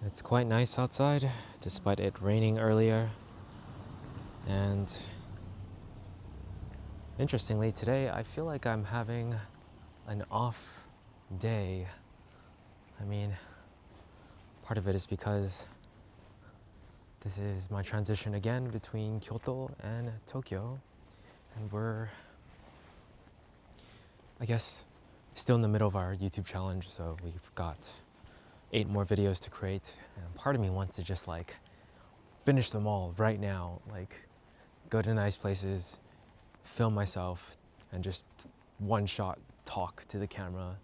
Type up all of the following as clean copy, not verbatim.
It's quite nice outside, despite it raining earlier. And interestingly, today I feel like I'm having an off day. I mean, part of it is because this is my transition again between Kyoto and Tokyo. And we're, I guess, still in the middle of our YouTube challenge, so we've got 8 more videos to create. And part of me wants to just like finish them all right now, like go to nice places, film myself, and just one shot talk to the camera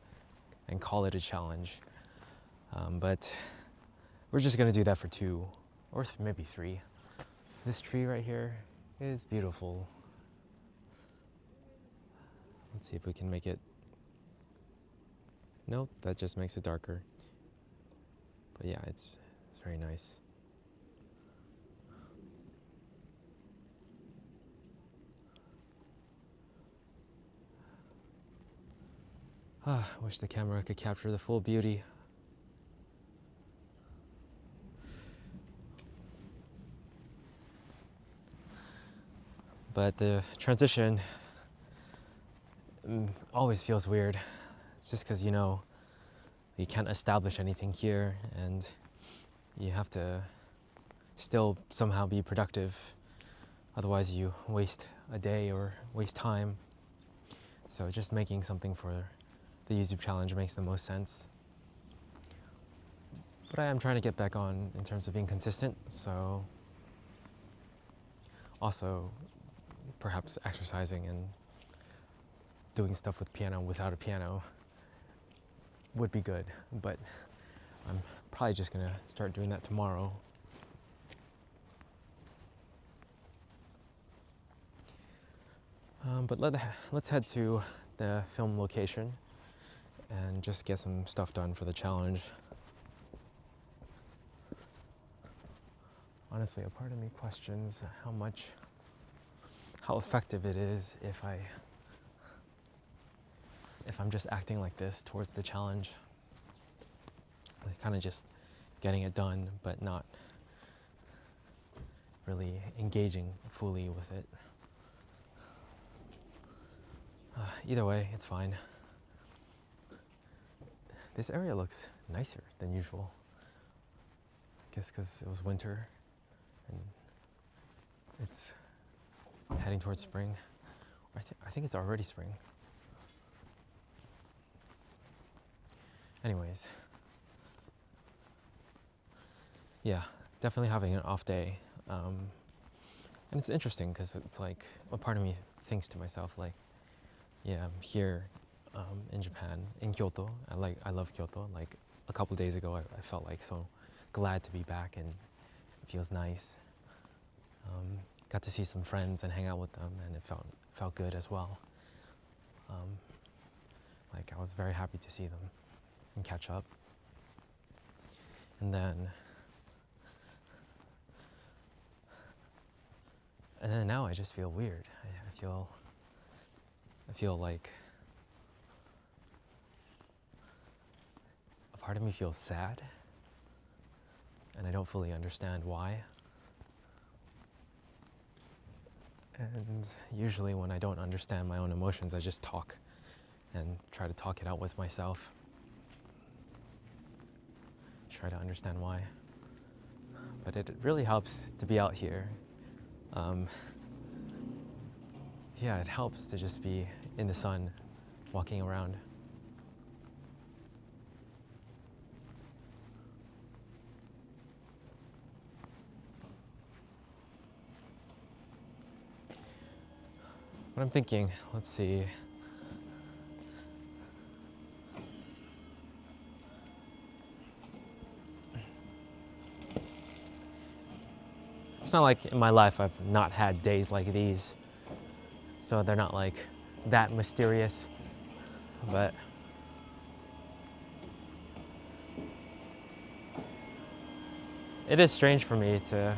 and call it a challenge. But we're just gonna do that for 2 or maybe 3. This tree right here is beautiful. Let's see if we can make it. Nope, that just makes it darker. But yeah, it's very nice. I wish the camera could capture the full beauty. But the transition always feels weird. It's just because, you can't establish anything here and you have to still somehow be productive. Otherwise you waste a day or waste time. So just making something for the YouTube challenge makes the most sense. But I am trying to get back on in terms of being consistent, so also perhaps exercising and doing stuff with piano without a piano would be good, but I'm probably just gonna start doing that tomorrow. But let's head to the film location and just get some stuff done for the challenge. Honestly, a part of me questions how effective it is if I'm just acting like this towards the challenge. Like kind of just getting it done, but not really engaging fully with it. Either way, it's fine. This area looks nicer than usual. I guess because it was winter and it's heading towards spring. I think it's already spring. Anyways, yeah, definitely having an off day. And it's interesting because it's like a part of me thinks to myself like, yeah, I'm here in Japan, in Kyoto. I love Kyoto. Like a couple days ago, I felt like so glad to be back and it feels nice. Got to see some friends and hang out with them, and it felt good as well. Like I was very happy to see them and catch up. And then now I just feel weird. I feel like a part of me feels sad, and I don't fully understand why. And usually when I don't understand my own emotions, I just talk and try to talk it out with myself. Try to understand why. But it really helps to be out here. Yeah, it helps to just be in the sun, walking around. But I'm thinking, let's see. It's not like in my life I've not had days like these, so they're not like that mysterious, but it is strange for me to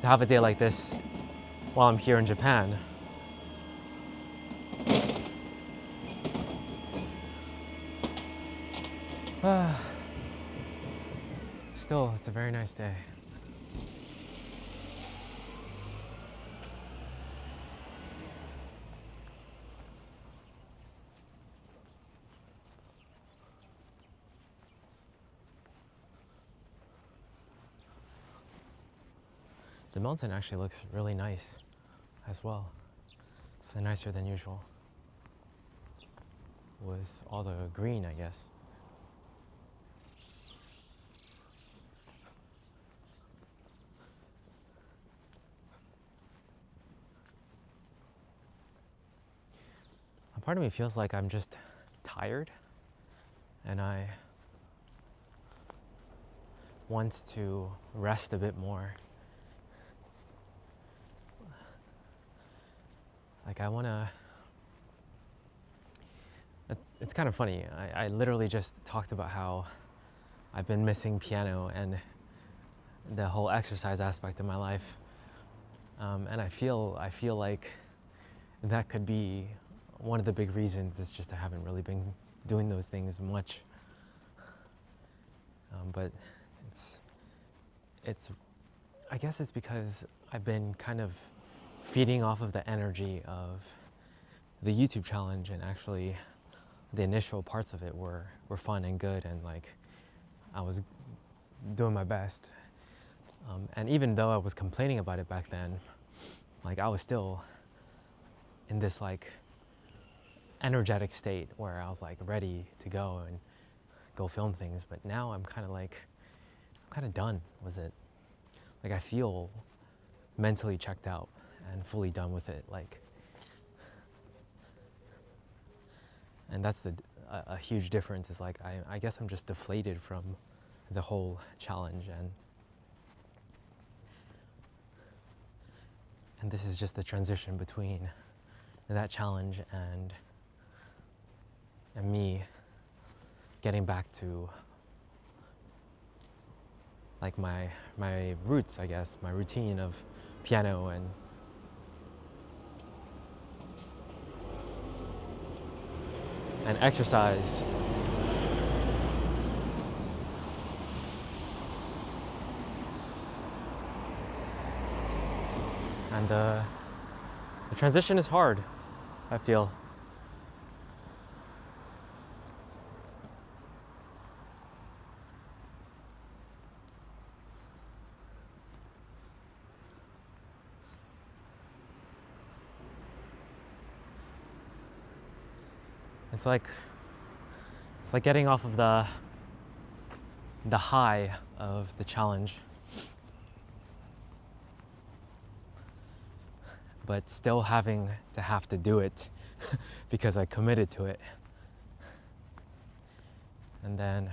have a day like this while I'm here in Japan. still, it's a very nice day. The mountain actually looks really nice as well. It's nicer than usual with all the green, I guess. A part of me feels like I'm just tired and I want to rest a bit more. Like I wanna, it's kind of funny. I literally just talked about how I've been missing piano and the whole exercise aspect of my life. And I feel like that could be one of the big reasons. It's just I haven't really been doing those things much. But it's, I guess it's because I've been kind of feeding off of the energy of the YouTube challenge, and actually the initial parts of it were fun and good, and like I was doing my best. And even though I was complaining about it back then, like I was still in this like energetic state where I was like ready to go and go film things. But now I'm kind of done with it. Like I feel mentally checked out and fully done with it. Like, and that's a huge difference. Is like I guess I'm just deflated from the whole challenge, and this is just the transition between that challenge and me getting back to like my roots, I guess, my routine of piano and exercise. And the transition is hard, I feel. It's like getting off of the high of the challenge, but still having to do it because I committed to it. And then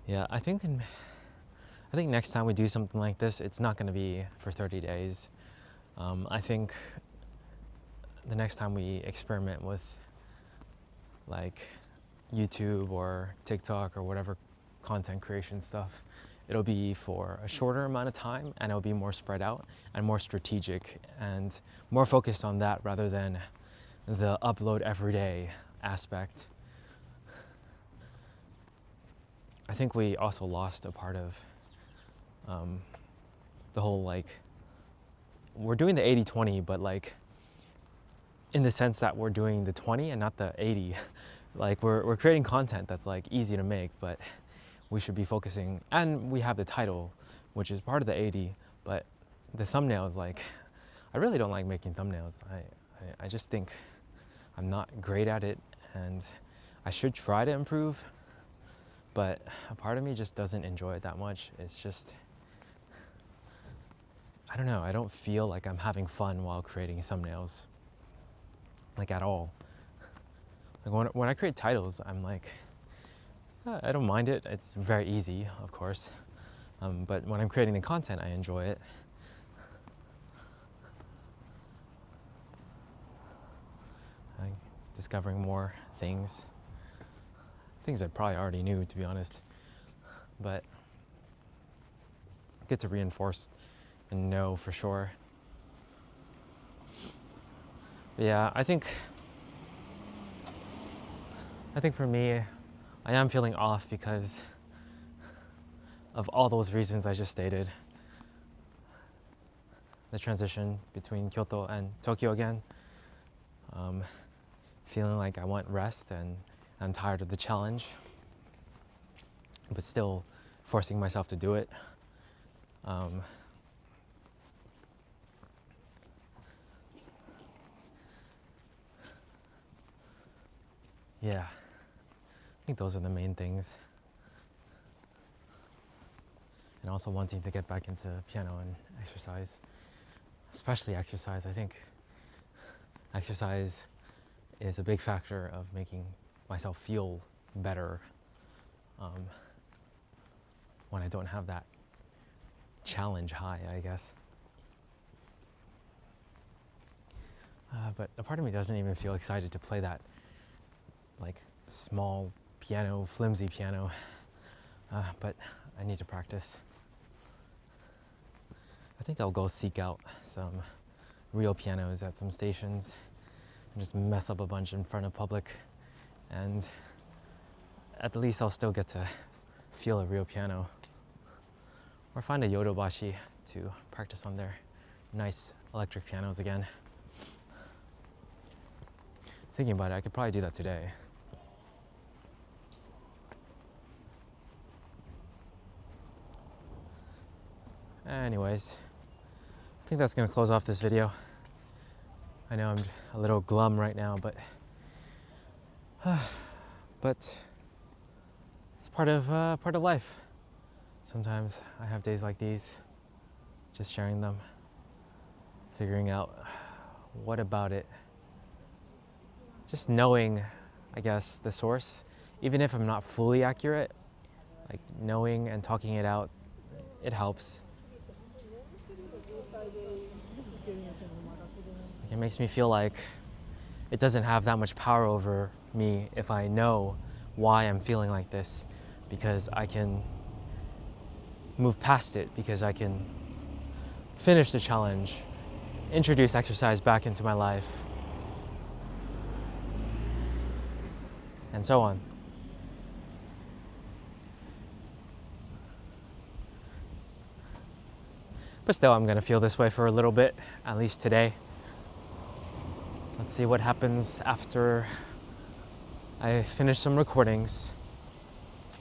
yeah, I think next time we do something like this, it's not going to be for 30 days. I think the next time we experiment with like YouTube or TikTok or whatever content creation stuff, it'll be for a shorter amount of time, and it'll be more spread out and more strategic and more focused on that rather than the upload every day aspect. I think we also lost a part of the whole like, we're doing the 80-20, but like in the sense that we're doing the 20 and not the 80. Like we're creating content that's like easy to make, but we should be focusing, and we have the title, which is part of the 80, but the thumbnails, like, I really don't like making thumbnails. I just think I'm not great at it, and I should try to improve, but a part of me just doesn't enjoy it that much. It's just, I don't know, I don't feel like I'm having fun while creating thumbnails, like at all. Like when I create titles, I'm like, I don't mind it. It's very easy, of course. But when I'm creating the content, I enjoy it. I'm discovering more things I probably already knew, to be honest. But I get to reinforce and know for sure. But yeah, I think I think for me, I am feeling off because of all those reasons I just stated. The transition between Kyoto and Tokyo again. Feeling like I want rest and I'm tired of the challenge, but still forcing myself to do it. Yeah, I think those are the main things. And also wanting to get back into piano and exercise, especially exercise. I think exercise is a big factor of making myself feel better when I don't have that challenge high, I guess. But a part of me doesn't even feel excited to play that like small piano, flimsy piano, but I need to practice. I think I'll go seek out some real pianos at some stations and just mess up a bunch in front of public, and at least I'll still get to feel a real piano. Or find a yodobashi to practice on their nice electric pianos again. Thinking about it, I could probably do that today. Anyways, I think that's gonna close off this video. I know I'm a little glum right now, but it's part of life. Sometimes I have days like these, just sharing them, figuring out what about it. Just knowing, I guess, the source, even if I'm not fully accurate, like knowing and talking it out, it helps. Like, it makes me feel like it doesn't have that much power over me if I know why I'm feeling like this, because I can move past it, because I can finish the challenge, introduce exercise back into my life, and so on. But still, I'm gonna feel this way for a little bit, at least today. Let's see what happens after I finish some recordings.